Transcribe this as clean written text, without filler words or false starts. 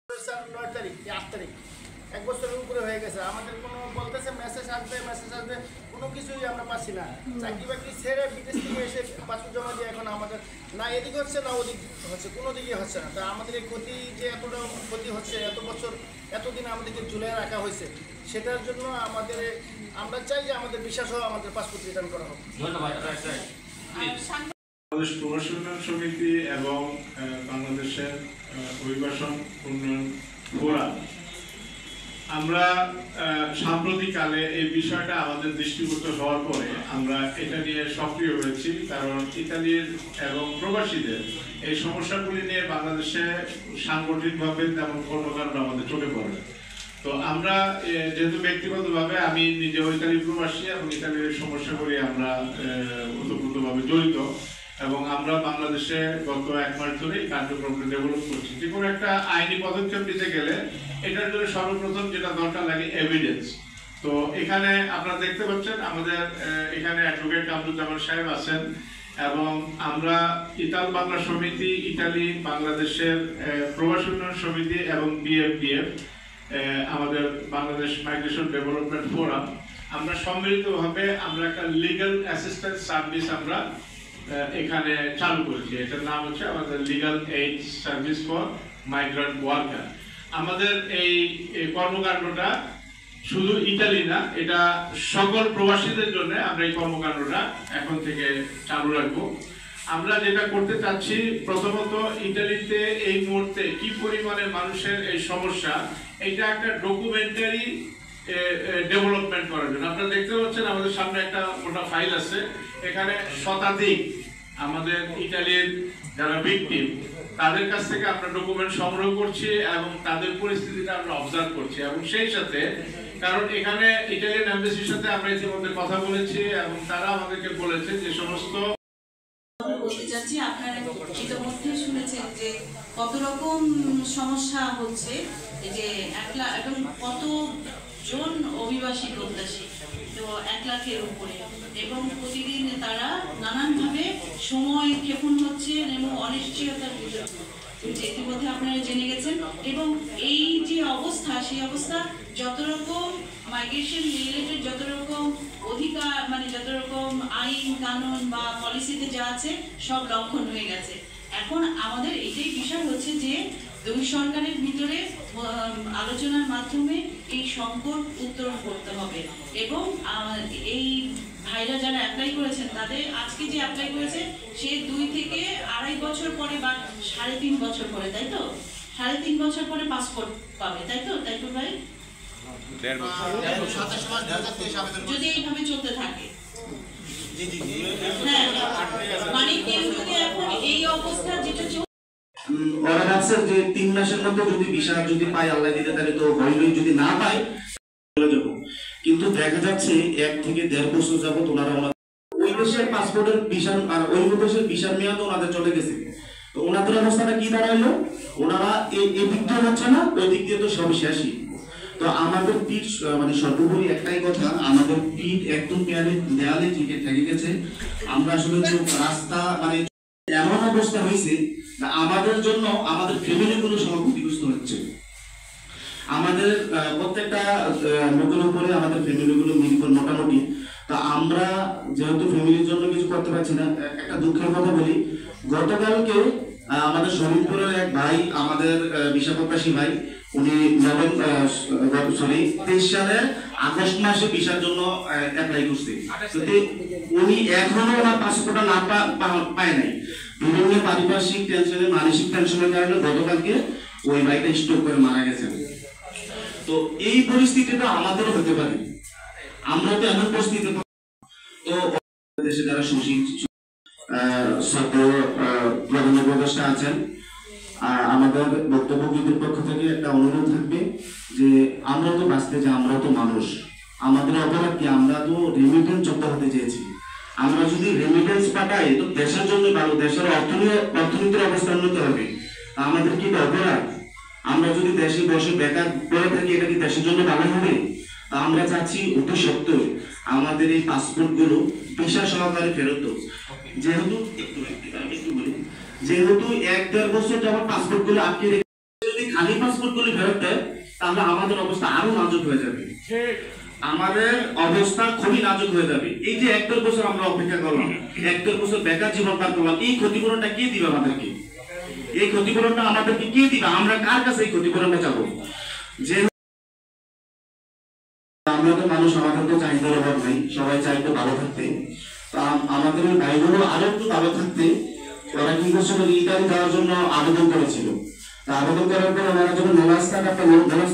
9 তারিখ 8 তারিখ 1 বছরের উপরে হয়ে গেছে। আমাদের কোনো বলতেছে মেসেজ আসবে কোনো কিছুই আমরা পাচ্ছি না। চাকরি বাকরি ছেড়ে বিদেশ থেকে এসে পাসপোর্ট জমা দিয়ে এখন আমাদের না এদিক হচ্ছে না ওদিক হচ্ছে, কোনো দিকে হচ্ছে না। তা আমাদের এই ক্ষতি যে এতটা ক্ষতি হচ্ছে, এত বছর এতদিন আমাদেরকে ঝুলে রাখা হয়েছে, সেটার জন্য আমরা চাই যে আমাদের বিশ্বাস হোক, আমাদের পাসপোর্ট রিটার্ন করা হোক। বাংলাদেশ প্রবাসী উন্নয়ন সমিতি এবং বাংলাদেশের অভিবাসন উন্নয়ন ফোরাম আমরা সাম্প্রতিককালে এই বিষয়টা আমাদের দৃষ্টিগোচর হওয়ার পরে আমরা এটা নিয়ে সক্রিয় হয়েছি, কারণ ইতালির এবং প্রবাসীদের এই সমস্যাগুলি নিয়ে বাংলাদেশে সাংগঠনিকভাবে তেমন কর্মকাণ্ড আমাদের চোখে পড়ে। তো আমরা যেহেতু ব্যক্তিগতভাবে আমি নিজে ইতালি প্রবাসী এবং ইতালির সমস্যাগুলি আমরা ওতপ্রোতভাবে জড়িত, এবং আমরা বাংলাদেশে গত 1 মাস ধরে এই কার্যক্রমটা ডেভেলপ করছি। যে কোনো একটা আইনি পদক্ষেপ নিতে গেলে এটার জন্য সর্বপ্রথম যেটা দরকার লাগে এভিডেন্স। তো এখানে আপনারা দেখতে পাচ্ছেন আমাদের এখানে অ্যাডভোকেট কামরুজ্জামান সাহেব আছেন, এবং আমরা ইতাল বাংলা সমিতি, ইতালি বাংলাদেশের প্রবাসী উন্নয়ন সমিতি এবং বিএফডিএফ, আমাদের বাংলাদেশ মাইগ্রেশন ডেভেলপমেন্ট ফোরাম, আমরা সম্মিলিতভাবে আমরা একটা লিগ্যাল অ্যাসিস্ট্যান্স সার্ভিস আমরা এখানে চালু করেছি। এটার নাম হচ্ছে আমাদের legal aid service for migrant worker. আমাদের এই কর্মকাণ্ডটা শুধু ইতালি না, এটা সকল প্রবাসীদের জন্য আমরা এই কর্মকাণ্ডটা এখন থেকে চালু রাখবো। আমরা যেটা করতে চাচ্ছি, প্রথমত ইতালিতে এই মুহূর্তে কি পরিমাণে মানুষের এই সমস্যা, এটা একটা ডকুমেন্টারি ডেভেলপমেন্ট করার জন্য। আপনারা দেখতে পাচ্ছেন আমাদের সামনে একটা মোটা ফাইল আছে, এখানে শতাধিক আমাদের ইতালির যারা ভিকটিম তাদের কাছ থেকে আমরা ডকুমেন্ট সংগ্রহ করছি এবং তাদের পরিস্থিতিটা আমরা অবজার্ভ করছি। এবং সেই সাথে, কারণ এখানে ইটালিয়ান এমবাসির সাথে আমরা ইতিমধ্যে কথা বলেছি এবং তারা আমাদেরকে বলেছে যে সমস্ত বলতে চাচ্ছি, আপনারা ইতিমধ্যে শুনেছেন যে কত রকম সমস্যা হচ্ছে, যে 1 লাখ এবং কত জন অভিবাসী প্রত্যাশী, তো 1 লাখের উপরে, এবং প্রতিদিন তারা নানানভাবে সময় ক্ষেপণ হচ্ছে এবং অনিশ্চয়তার ভিতরে ইতিমধ্যে আপনারা জেনে গেছেন। এবং এই যে অবস্থা, সেই অবস্থা যত রকম মাইগ্রেশন রিলেটেড যত রকম অধিকার, মানে যত রকম আইন কানুন বা পলিসিতে যা আছে সব লঙ্ঘন হয়ে গেছে। এখন আমাদের এটাই বিষয় হচ্ছে যে দুই সরকারের ভিতরে আলোচনার মাধ্যমে এই সংকট উত্তরণ করতে হবে। এবং এই ভাইরা যারা অ্যাপ্লাই করেছেন, তাদের আজকে যে অ্যাপ্লাই করেছে সে 2 থেকে 2.5 বছর পরে বা 3.5 বছর পরে, তাই তো 3.5 বছর পরে পাসপোর্ট পাবে, তাই তো ভাই? যদি এইভাবে চলতে থাকে, হ্যাঁ, মানে কেউ যদি এখন এই অবস্থা যেটা ওরা ভাবছে যে 3 মাসের মধ্যে যদি ভিসা যদি পাই আল্লাহ দিতে, তাহলে তো হইলই, যদি না পাই চলে যাবো। কিন্তু দেখা যাচ্ছে 1 থেকে 1.5 বছর যাবত ওনারা ওই দেশের পাসপোর্টের ভিসা আর ওই দেশের ভিসার মেয়াদ ওনাদের চলে গেছে। তো ওনাদের অবস্থাটা কি দাঁড়াইলো, ওনারা এই দিক দিয়ে হচ্ছে না, ওই দিক দিয়ে তো সব শেষই। তো আমাদের পিঠ, মানে সর্বোপরি একটাই কথা, আমাদের পিঠ একদম দেয়ালে থেকে গেছে। আমরা আসলে রাস্তা, মানে এমন অবস্থা হয়েছে আমাদের জন্য আমাদের ফ্যামিলি গুলো সব ক্ষতিগ্রস্ত হচ্ছে। আমাদের প্রত্যেকটা লোকের উপরে আমাদের ফ্যামিলি গুলো নির্ভর মোটামুটি। তা আমরা যেহেতু ফ্যামিলির জন্য কিছু করতে পারছি না, একটা দুঃখের কথা বলি, গতকালকে আমাদের শরীরপুরের এক ভাই, আমাদের ভিসা প্রত্যাশী ভাই, উনি 23 সালের আগস্ট মাসে ভিসার জন্য অ্যাপ্লাই করছে। উনি এখনো ওনার পাসপোর্টটা না পায় নাই। বিভিন্ন পারিপার্শ্বিক টেনশনে, মানসিক টেনশনের কারণে গতকালকে ওই ভাইটা স্ট্রোক করে মারা গেছেন। তো এই পরিস্থিতিটা আমাদেরও হতে পারে, আমরা তো এমন পরিস্থিতি। তো দেশে যারা প্রধান উপদেষ্টা আছেন, আমাদের বক্তব্য পক্ষ থেকে একটা অনুরোধ থাকবে যে আমরা তো বাঁচতে চাই, আমরা তো মানুষ, আমাদের অপরাধ কি? আমরা তো রেমিটেন্স যোদ্ধা হতে চেয়েছি। আমরা যদি রেমিটেন্স পাঠাই তো দেশের জন্য ভালো, দেশের অর্থনীতির অবস্থা উন্নত হবে। আমাদের কি অপরাধ? আমরা যদি দেশে বসে বেকার পড়ে থাকি, এটা কি দেশের জন্য ভালো হবে? আমরা চাচ্ছি অতি সত্ত্বর আমাদের এই পাসপোর্ট গুলো ভিসা সহকারে ফেরত। যেহেতু 1-1.5 বছর যাওয়ার পাসপোর্ট গুলো আটকে রেখে যদি খালি পাসপোর্ট পাসপোর্টগুলি ফেরত দেয় তাহলে আমাদের অবস্থা আরো নাজুক হয়ে যাবে, আমাদের অবস্থা খুবই নাজুক হয়ে যাবে। এই যে 1-1.5 বছর আমরা অপেক্ষা করলাম, 1-1.5 বছর বেকার জীবন পার করলাম, এই ক্ষতিপূরণটা কে দিবে আমাদেরকে? এই ক্ষতিপূরণটা আমাদেরকে কে দিবে? আমরা কার কাছে এই ক্ষতিপূরণটা চাবো? যে আমরা তো মানুষ, আমাদের তো চাহিদার অভাব নাই, সবাই চাইতে ভালো থাকতে। তা আমাদের ওই ভাইগুলো আরো একটু ভালো থাকতে ওরা কি করছিল, ইটালি যাওয়ার জন্য আবেদন করেছিল। তা আবেদন করার পর ওনারা যখন বোনাস টাকা পেল, বোনাস